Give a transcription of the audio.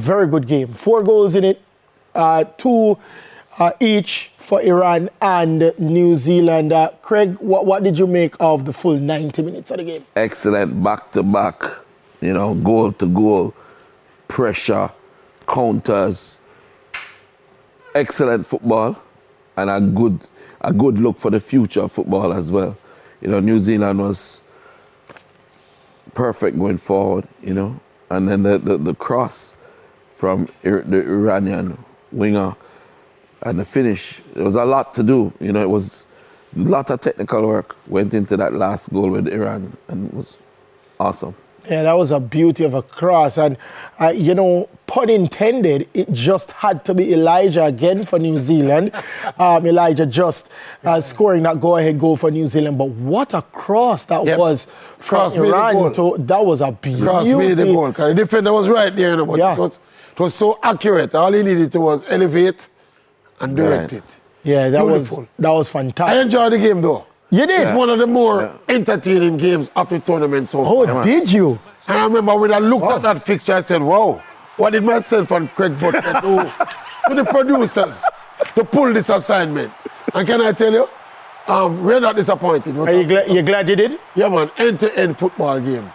very good game. 4 goals in it, 2 each for Iran and New Zealand. Craig, what did you make of the full 90 minutes of the game? Excellent back-to-back, you know, goal-to-goal, pressure, counters, excellent football, and a good look for the future of football as well. You know, New Zealand was perfect going forward, you know, and then the cross from the Iranian winger and the finish, there was a lot to do. You know, it was a lot of technical work went into that last goal with Iran, and it was awesome. Yeah, that was a beauty of a cross. And, you know, pun intended, it just had to be Elijah again for New Zealand. Elijah just scoring that go-ahead goal for New Zealand. But what a cross that was from Iran. That was a beauty. Cross made the goal. The defender was right there, you know, but yeah. it was so accurate. All he needed to was elevate and direct it. Yeah, that was fantastic. I enjoyed the game, though. You did? It's one of the more entertaining games of the tournament so far. Oh, did you? And I remember when I looked at that fixture, I said, wow, what did myself and Craig Butler do to the producers to pull this assignment? And can I tell you, we're not disappointed. Are you glad you did? Yeah, man, end-to-end football game.